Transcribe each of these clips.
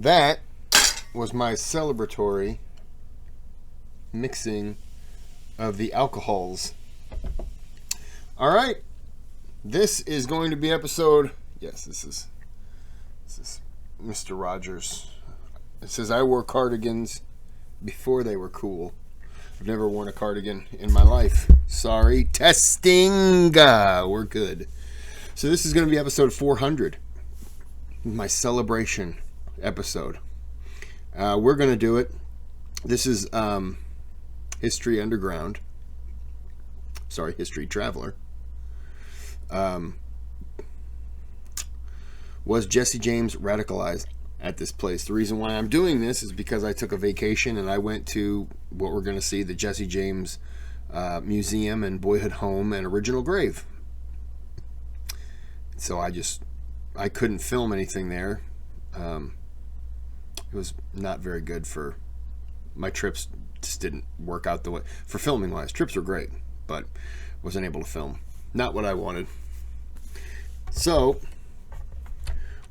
That was my celebratory mixing of the alcohols. All right, this is going to be episode. Yes, this is Mr. Rogers. It says I wore cardigans before they were cool. I've never worn a cardigan in my life. Sorry, testing. We're good. So this is going to be episode 400, my celebration episode. We're going to do it. This is History Underground. Sorry, History Traveler. Was Jesse James radicalized at this place? The reason why I'm doing this is because I took a vacation and I went to what we're going to see, the Jesse James Museum and Boyhood Home and Original Grave. So I couldn't film anything there. It was not very good for my trips. Just didn't work out the way for filming wise. Trips were great, but wasn't able to film. Not what I wanted. So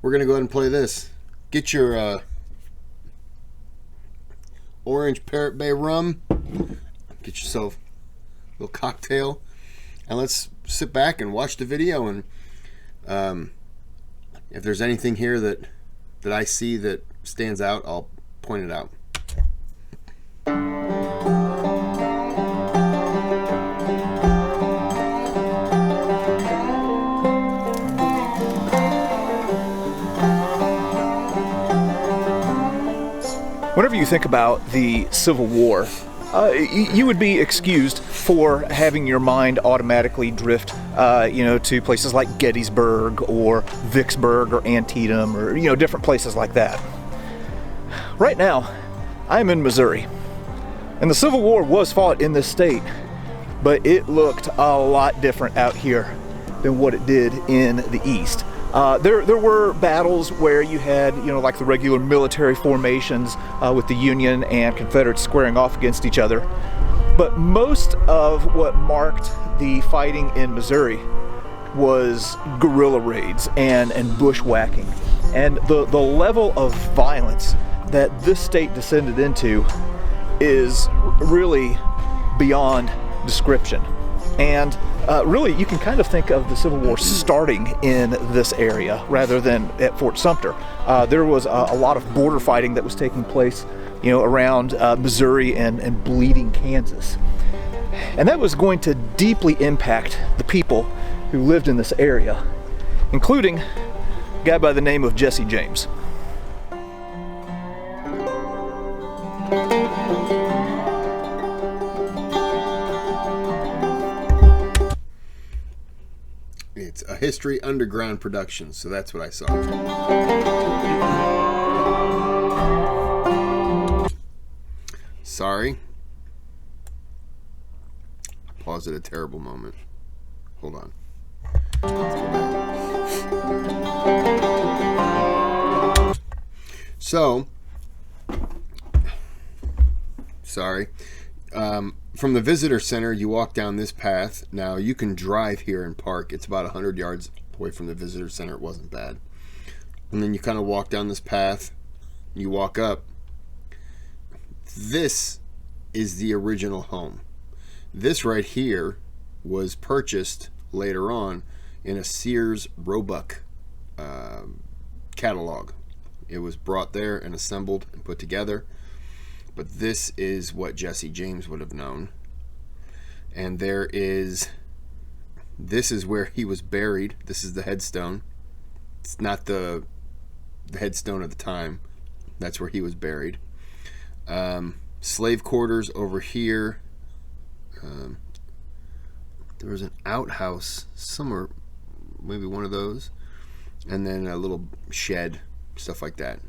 we're gonna go ahead and play this. Get your orange Parrot Bay rum. Get yourself a little cocktail, and let's sit back and watch the video. And if there's anything here that I see that stands out, I'll point it out. Whenever you think about the Civil War, you would be excused for having your mind automatically drift, to places like Gettysburg or Vicksburg or Antietam or, different places like that. Right now, I'm in Missouri, and the Civil War was fought in this state, but it looked a lot different out here than what it did in the East. There were battles where you had, like the regular military formations with the Union and Confederates squaring off against each other. But most of what marked the fighting in Missouri was guerrilla raids and bushwhacking. And the level of violence that this state descended into is really beyond description. And really, you can kind of think of the Civil War starting in this area rather than at Fort Sumter. There was a lot of border fighting that was taking place, around Missouri and bleeding Kansas. And that was going to deeply impact the people who lived in this area, including a guy by the name of Jesse James. It's a History Underground production, so that's what I saw. Sorry. I paused at a terrible moment. Hold on. Let's go back. So, sorry. From the visitor center, you walk down this path. Now, you can drive here and park. It's about 100 yards away from the visitor center. It wasn't bad. And then you kind of walk down this path. You walk up. This is the original home. This right here was purchased later on in a Sears Roebuck catalog. It was brought there and assembled and put together. But this is what Jesse James would have known. And this is where he was buried. This is the headstone. It's not the headstone of the time. That's where he was buried. Slave quarters over here. There was an outhouse somewhere, maybe one of those. And then a little shed, stuff like that.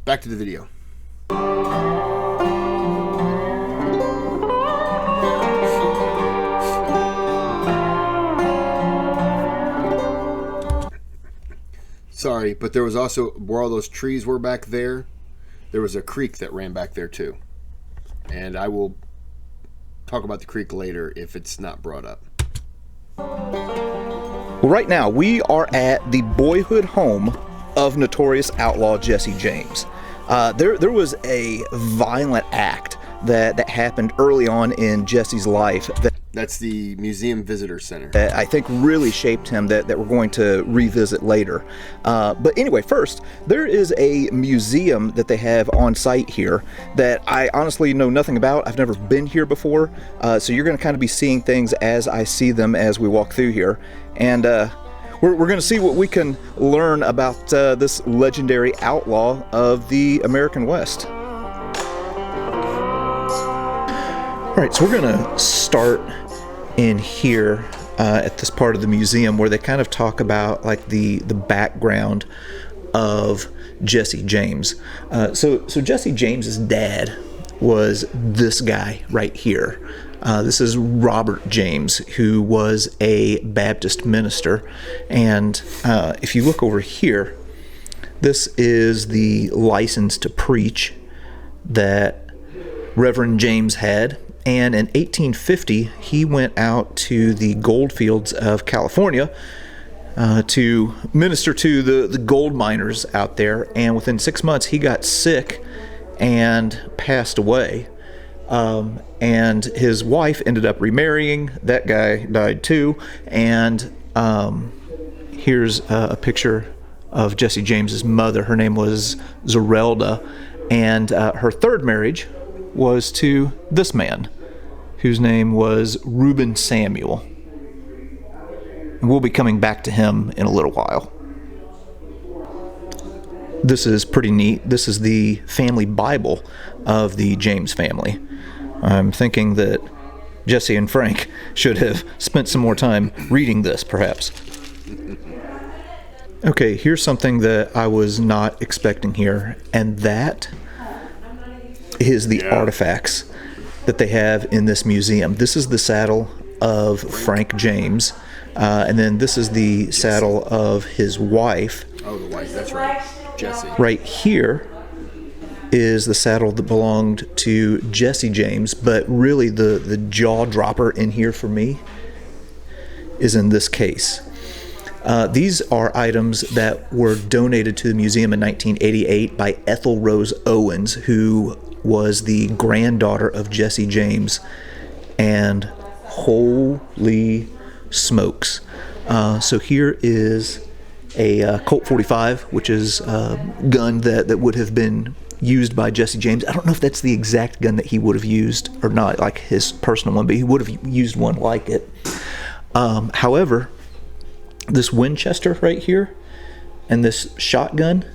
Back to the video. Sorry, but there was also, where all those trees were back there, there was a creek that ran back there too. And I will talk about the creek later if it's not brought up. Well, right now we are at the Boyhood Home of notorious outlaw Jesse James. There was a violent act that happened early on in Jesse's life That's the Museum Visitor Center. that I think really shaped him that we're going to revisit later. But anyway, first, there is a museum that they have on site here that I honestly know nothing about. I've never been here before, so you're going to kind of be seeing things as I see them as we walk through here. And we're going to see what we can learn about this legendary outlaw of the American West. All right, so we're going to start in here at this part of the museum where they kind of talk about like the background of Jesse James. So Jesse James's dad was this guy right here. This is Robert James, who was a Baptist minister. And if you look over here, this is the license to preach that Reverend James had. And in 1850, he went out to the gold fields of California to minister to the gold miners out there. And within 6 months, he got sick and passed away. And his wife ended up remarrying. That guy died too. And here's a picture of Jesse James's mother. Her name was Zerelda. And her third marriage was to this man, whose name was Reuben Samuel. And we'll be coming back to him in a little while. This is pretty neat. This is the family Bible of the James family. I'm thinking that Jesse and Frank should have spent some more time reading this, perhaps. Okay, here's something that I was not expecting here, and that is the artifacts that they have in this museum. This is the saddle of Frank James, and then this is the saddle of his wife. Oh, the wife, that's right. Jesse. Right here is the saddle that belonged to Jesse James, but really the jaw dropper in here for me is in this case. These are items that were donated to the museum in 1988 by Ethel Rose Owens, who was the granddaughter of Jesse James. And holy smokes. So here is a Colt 45, which is a gun that would have been used by Jesse James. I don't know if that's the exact gun that he would have used or not, like his personal one, but he would have used one like it. However, this Winchester right here and this shotgun,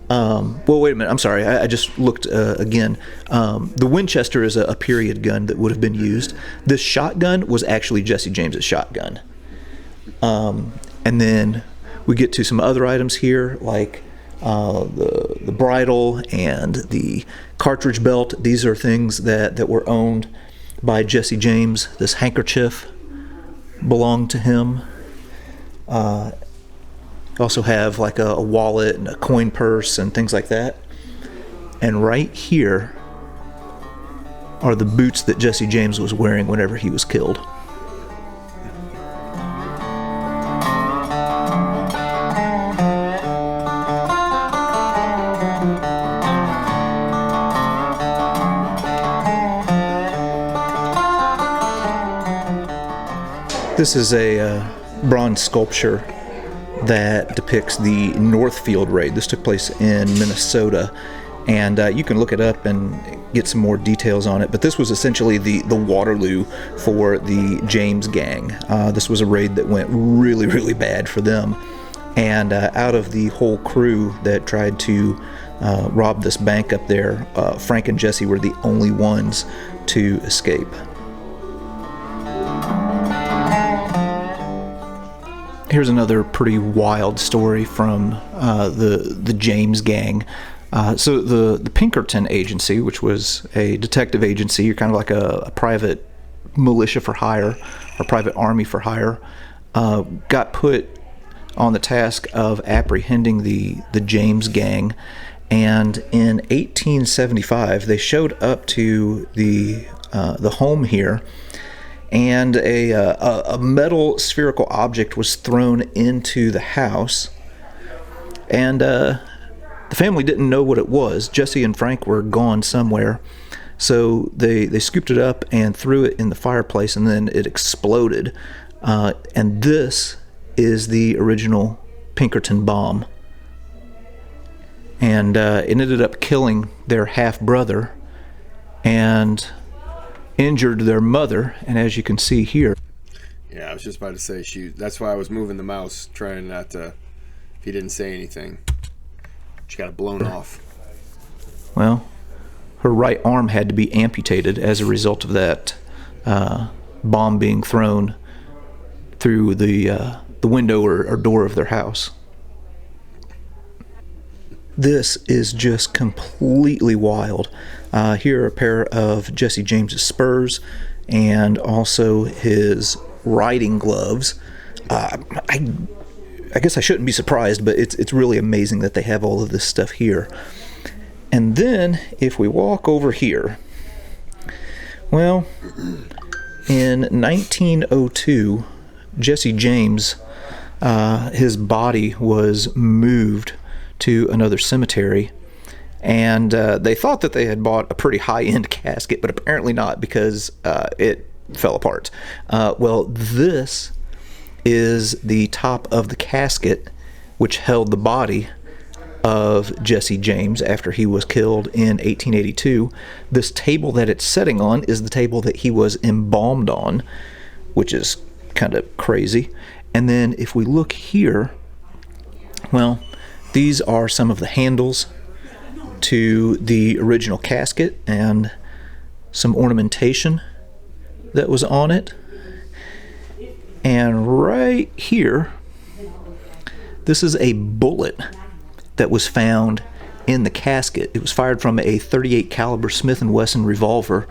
well, wait a minute, I'm sorry, I just looked again. The Winchester is a period gun that would have been used. This shotgun was actually Jesse James's shotgun. And then we get to some other items here, like the bridle and the cartridge belt. These are things that were owned by Jesse James. This handkerchief belonged to him. Also have like a wallet and a coin purse and things like that. And right here are the boots that Jesse James was wearing whenever he was killed. This is a bronze sculpture that depicts the Northfield raid. This took place in Minnesota, and you can look it up and get some more details on it. But this was essentially the Waterloo for the James gang. This was a raid that went really, really bad for them. And out of the whole crew that tried to rob this bank up there, Frank and Jesse were the only ones to escape. Here's another pretty wild story from the James gang. So the Pinkerton Agency, which was a detective agency, kind of like a private militia for hire, or private army for hire, got put on the task of apprehending the James gang. And in 1875, they showed up to the home here, and a metal spherical object was thrown into the house. And the family didn't know what it was. Jesse and Frank were gone somewhere. So they scooped it up and threw it in the fireplace, and then it exploded. And this is the original Pinkerton bomb. And it ended up killing their half-brother and injured their mother. And as you can see here. Yeah, I was just about to say, that's why I was moving the mouse, trying not to, if he didn't say anything. She got it blown off. Well, her right arm had to be amputated as a result of that bomb being thrown through the window or door of their house. This is just completely wild. Here are a pair of Jesse James's spurs and also his riding gloves. I guess I shouldn't be surprised, but it's really amazing that they have all of this stuff here. And then, if we walk over here, well, in 1902, Jesse James, his body was moved to another cemetery, and they thought that they had bought a pretty high-end casket, but apparently not, because it fell apart. Well, this is the top of the casket which held the body of Jesse James after he was killed in 1882. This table that it's sitting on is the table that he was embalmed on, which is kind of crazy. And then if we look here, well, these are some of the handles to the original casket and some ornamentation that was on it. And right here, this is a bullet that was found in the casket. It was fired from a .38 caliber Smith & Wesson revolver,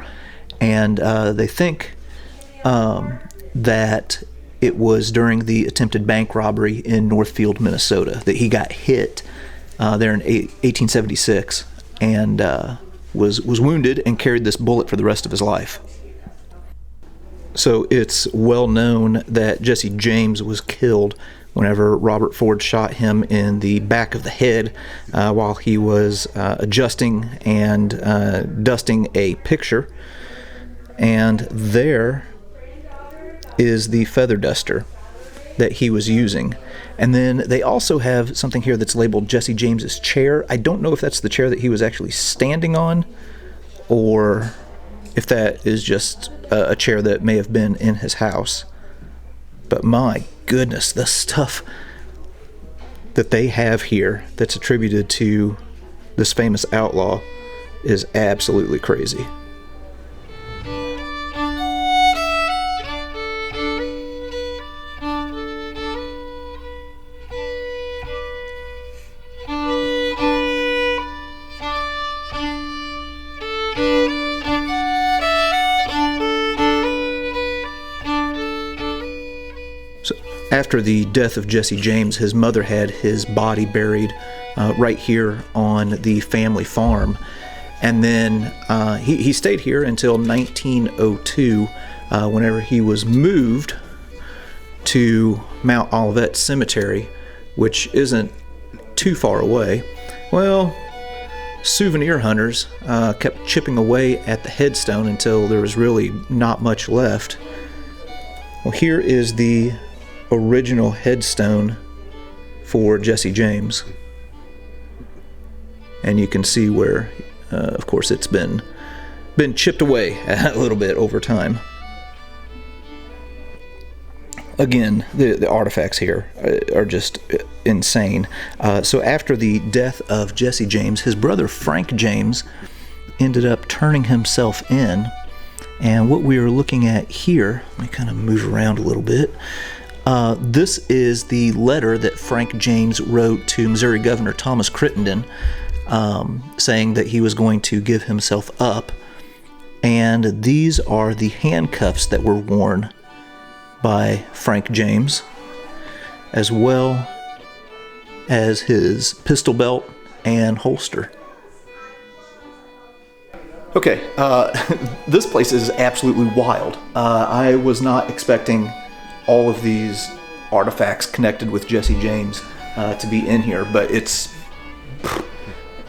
and they think that it was during the attempted bank robbery in Northfield, Minnesota, that he got hit there in 1876 and was wounded and carried this bullet for the rest of his life. So it's well known that Jesse James was killed whenever Robert Ford shot him in the back of the head while he was adjusting and dusting a picture. And there is the feather duster that he was using. And then they also have something here that's labeled Jesse James's chair. I don't know if that's the chair that he was actually standing on, or if that is just a chair that may have been in his house. But my goodness, the stuff that they have here that's attributed to this famous outlaw is absolutely crazy. After the death of Jesse James, his mother had his body buried right here on the family farm. And then he stayed here until 1902, whenever he was moved to Mount Olivet Cemetery, which isn't too far away. Well, souvenir hunters kept chipping away at the headstone until there was really not much left. Well, here is the original headstone for Jesse James, and you can see where of course it's been chipped away a little bit over time. Again, the artifacts here are just insane. So after the death of Jesse James, his brother Frank James ended up turning himself in, and what we are looking at here, let me kind of move around a little bit. This is the letter that Frank James wrote to Missouri Governor Thomas Crittenden, saying that he was going to give himself up. And these are the handcuffs that were worn by Frank James, as well as his pistol belt and holster. Okay, this place is absolutely wild. I was not expecting all of these artifacts connected with Jesse James. to be in here, but it's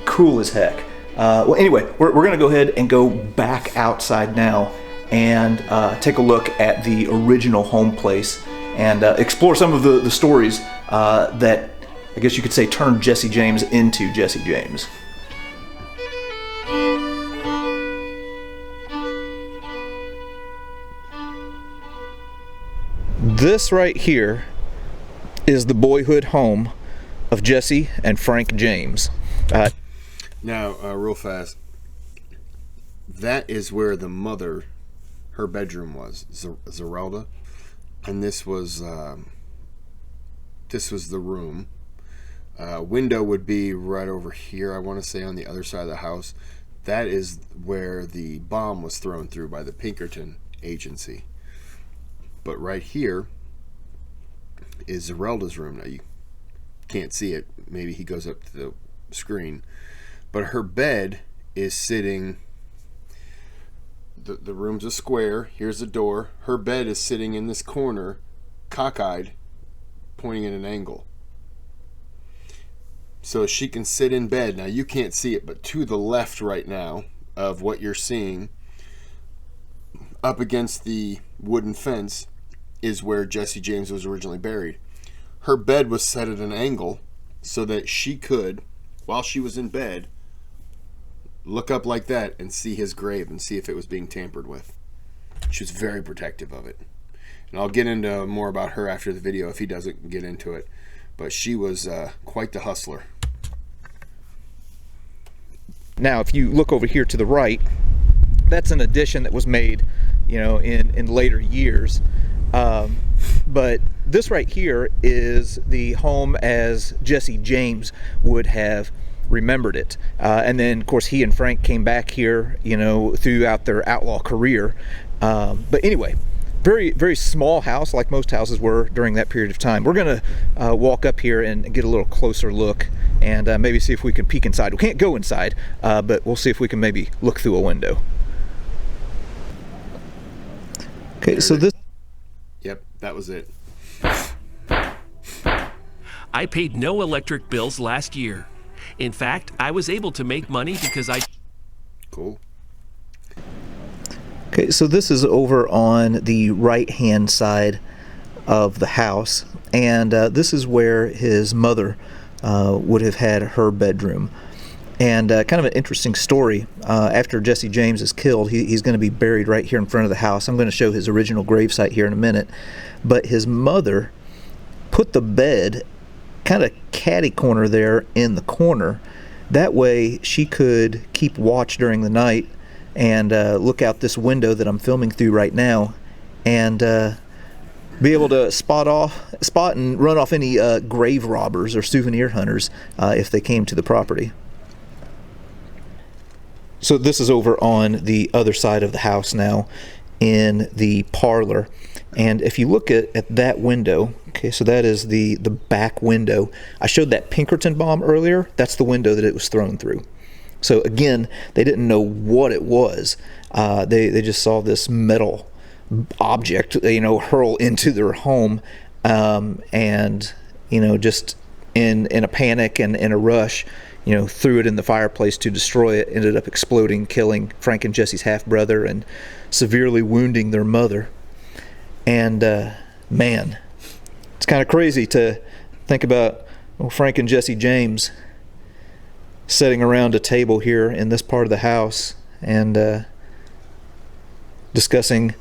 cool as heck. Well, anyway, we're going to go ahead and go back outside now and take a look at the original home place and explore some of the stories that I guess you could say turned Jesse James into Jesse James. This right here is the boyhood home of Jesse and Frank James. Now, real fast, that is where the mother, her bedroom was, Zerelda, and this was the room. Window would be right over here, I want to say, on the other side of the house. That is where the bomb was thrown through by the Pinkerton agency. But right here is Zerelda's room. Now you can't see it. Maybe he goes up to the screen. But her bed is sitting, the room's a square. Here's the door. Her bed is sitting in this corner, cockeyed, pointing at an angle. So she can sit in bed. Now you can't see it, but to the left right now of what you're seeing, up against the wooden fence, is where Jesse James was originally buried. Her bed was set at an angle so that she could, while she was in bed, look up like that and see his grave and see if it was being tampered with. She was very protective of it. And I'll get into more about her after the video if he doesn't get into it. But she was quite the hustler. Now, if you look over here to the right, that's an addition that was made, in later years. But this right here is the home as Jesse James would have remembered it. And then, of course, he and Frank came back here, throughout their outlaw career. But anyway, very, very small house, like most houses were during that period of time. We're going to walk up here and get a little closer look and maybe see if we can peek inside. We can't go inside, but we'll see if we can maybe look through a window. Okay, so this... Yep, that was it. I paid no electric bills last year. In fact, I was able to make money because I... Cool. Okay, so this is over on the right-hand side of the house, and this is where his mother would have had her bedroom. And kind of an interesting story. After Jesse James is killed, he's going to be buried right here in front of the house. I'm going to show his original gravesite here in a minute. But his mother put the bed kind of catty corner there in the corner. That way she could keep watch during the night and look out this window that I'm filming through right now and be able to spot and run off any grave robbers or souvenir hunters if they came to the property. So this is over on the other side of the house now in the parlor. And if you look at that window, okay, so that is the back window. I showed that Pinkerton bomb earlier. That's the window that it was thrown through. So again, they didn't know what it was. They just saw this metal object, hurl into their home. And, just in a panic and in a rush, threw it in the fireplace to destroy it, ended up exploding, killing Frank and Jesse's half-brother and severely wounding their mother. And man, it's kind of crazy to think about Frank and Jesse James sitting around a table here in this part of the house and discussing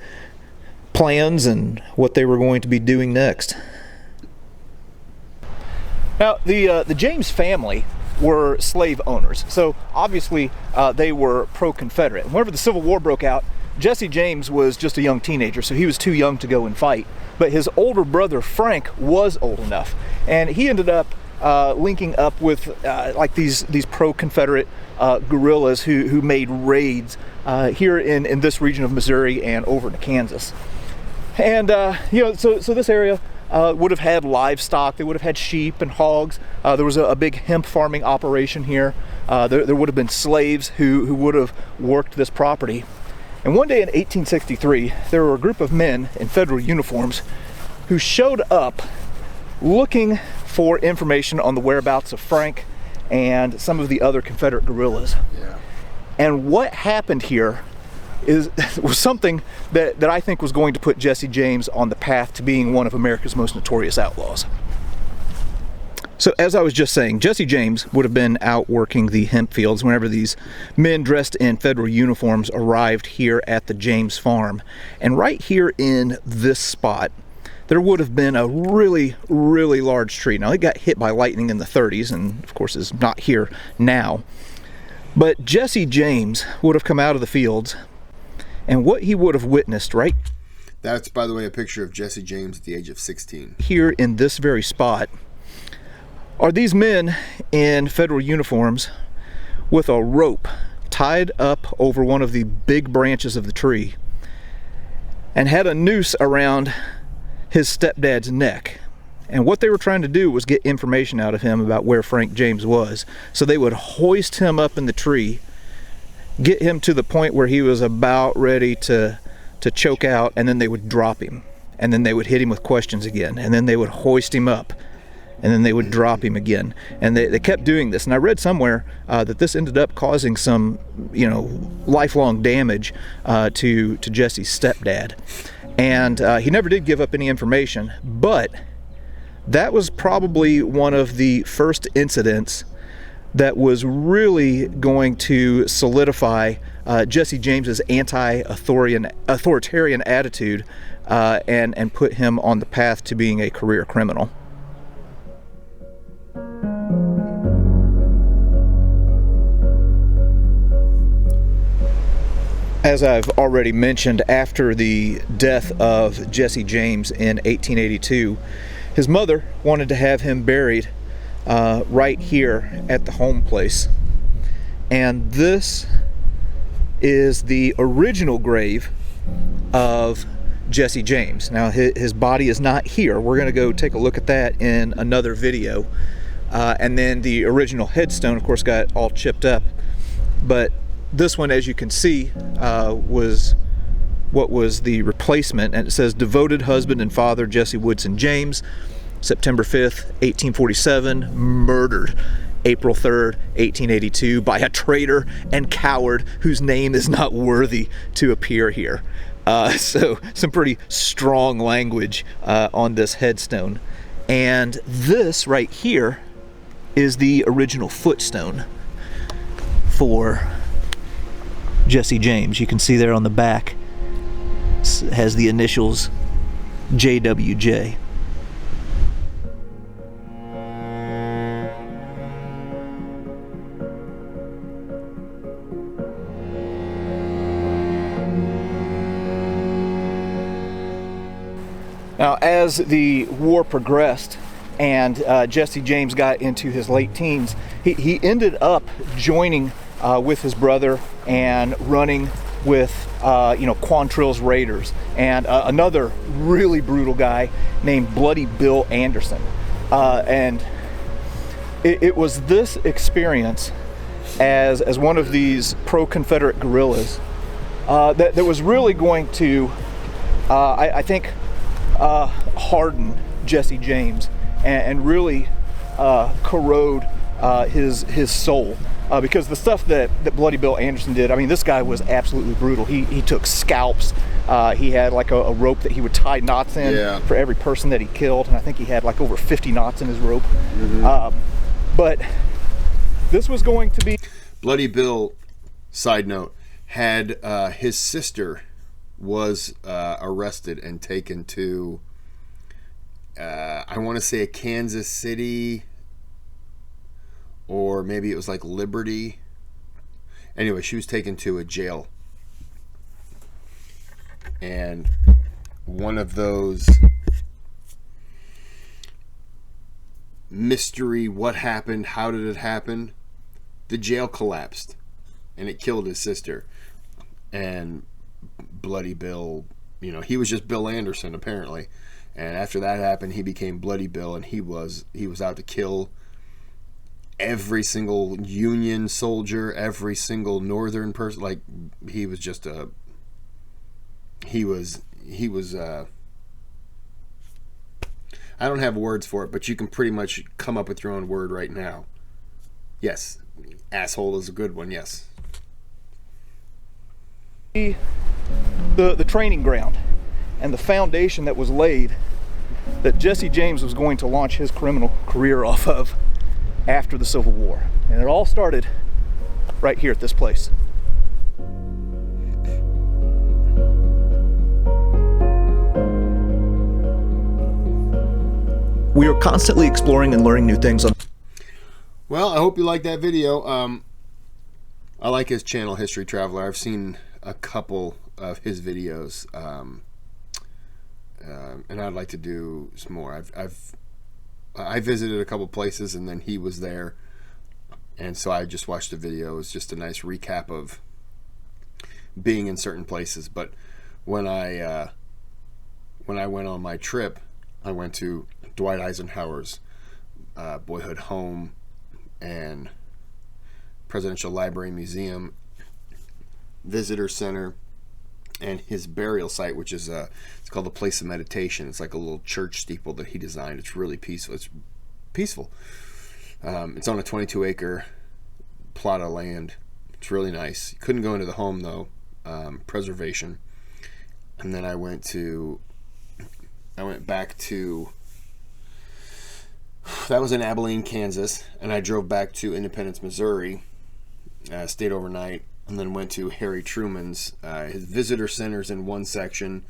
plans and what they were going to be doing next. Now, the James family were slave owners, so obviously they were pro-Confederate. Whenever the Civil War broke out, Jesse James was just a young teenager, so he was too young to go and fight. But his older brother Frank was old enough, and he ended up linking up with like these pro-Confederate guerrillas who made raids here in this region of Missouri and over into Kansas. And so this area would have had livestock. They would have had sheep and hogs. There was a big hemp farming operation here. There would have been slaves who would have worked this property. And one day in 1863, there were a group of men in federal uniforms who showed up looking for information on the whereabouts of Frank and some of the other Confederate guerrillas. Yeah. And what happened here was something that I think was going to put Jesse James on the path to being one of America's most notorious outlaws. So as I was just saying, Jesse James would have been out working the hemp fields whenever these men dressed in federal uniforms arrived here at the James farm. And right here in this spot, there would have been a really, really large tree. Now, it got hit by lightning in the 30s and, of course, is not here now. But Jesse James would have come out of the fields, and what he would have witnessed right That's, by the way, a picture of Jesse James at the age of 16. here in this very spot are these men in federal uniforms with a rope tied up over one of the big branches of the tree and had a noose around his stepdad's neck. And what they were trying to do was get information out of him about where Frank James was. So they would hoist him up in the tree, get him to the point where he was about ready to choke out, and then they would drop him. And then they would hit him with questions again. And then they would hoist him up. And then they would drop him again. And they kept doing this. And I read somewhere that this ended up causing some, lifelong damage to Jesse's stepdad. And he never did give up any information, but that was probably one of the first incidents that was really going to solidify Jesse James's anti-authoritarian attitude and put him on the path to being a career criminal. As I've already mentioned, after the death of Jesse James in 1882, his mother wanted to have him buried right here at the home place. And this is the original grave of Jesse James. Now, his body is not here. We're going to go take a look at that in another video. And then the original headstone, of course, got all chipped up. But this one, as you can see, was what was the replacement, and it says devoted husband and father Jesse Woodson James, September 5th, 1847, murdered April 3rd, 1882 by a traitor and coward whose name is not worthy to appear here. So some pretty strong language on this headstone. And this right here is the original footstone for Jesse James. You can see there on the back it has the initials JWJ. Now, as the war progressed and Jesse James got into his late teens, he ended up joining with his brother and running with Quantrill's Raiders and another really brutal guy named Bloody Bill Anderson. And it was this experience as one of these pro-Confederate guerrillas that was really going to, I think, harden Jesse James and really corrode his soul. Because the stuff that Bloody Bill Anderson did, I mean, this guy was absolutely brutal. He took scalps. He had like a rope that he would tie knots in for every person that he killed. And I think he had like over 50 knots in his rope. Mm-hmm. But this was going to be... Bloody Bill, side note, had his sister was arrested and taken to, I want to say a Kansas City... or maybe it was like Liberty. Anyway, she was taken to a jail. And one of those mystery, what happened, how did it happen? The jail collapsed. And it killed his sister. And Bloody Bill, he was just Bill Anderson apparently. And after that happened, he became Bloody Bill, and he was out to kill every single Union soldier, every single Northern person. Like, he was just I don't have words for it, but you can pretty much come up with your own word right now. Yes, asshole is a good one, yes. The training ground and the foundation that was laid that Jesse James was going to launch his criminal career off of after the Civil War. And it all started right here at this place. We are constantly exploring and learning new things on. Well, I hope you liked that video. I like his channel, History Traveler. I've seen a couple of his videos, and I'd like to do some more. I visited a couple places, and then he was there, and so I just watched the video. It was just a nice recap of being in certain places. But when I went on my trip, I went to Dwight Eisenhower's boyhood home and Presidential Library Museum, Visitor Center, and his burial site, which is it's called the Place of Meditation. It's like a little church steeple that he designed. It's really peaceful. It's peaceful. It's on a 22-acre plot of land. It's really nice. You couldn't go into the home though, preservation. And then I went back to, that was in Abilene, Kansas, and I drove back to Independence, Missouri, stayed overnight, and then went to Harry Truman's. His visitor center's in one section,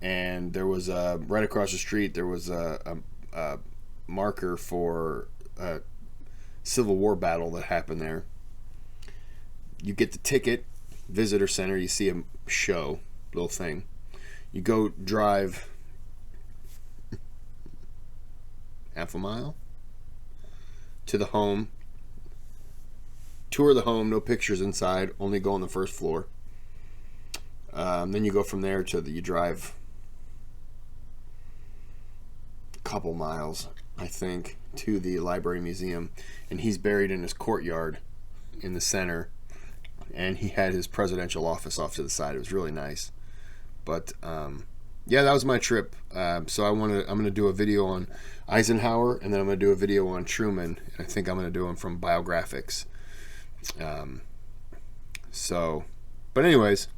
and there was right across the street there was a marker for a Civil War battle that happened there. You get the ticket, visitor center, you see a show, little thing. You go drive half a mile to the home, tour the home, no pictures inside, only go on the first floor. Then you go from there to you drive a couple miles, I think, to the library museum, and he's buried in his courtyard in the center, and he had his presidential office off to the side. It was really nice. But yeah, that was my trip. So I'm going to do a video on Eisenhower, and then I'm going to do a video on Truman. I think I'm going to do them from biographics. But anyways,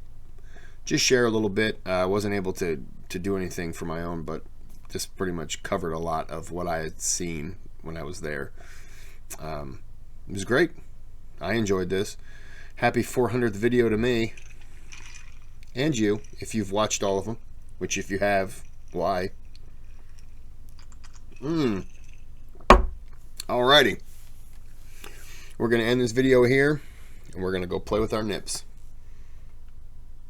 just share a little bit. I wasn't able to do anything for my own, but just pretty much covered a lot of what I had seen when I was there. It was great. I enjoyed this. Happy 400th video to me. And you, if you've watched all of them. Which, if you have, why? Alrighty. We're going to end this video here, and we're going to go play with our nips.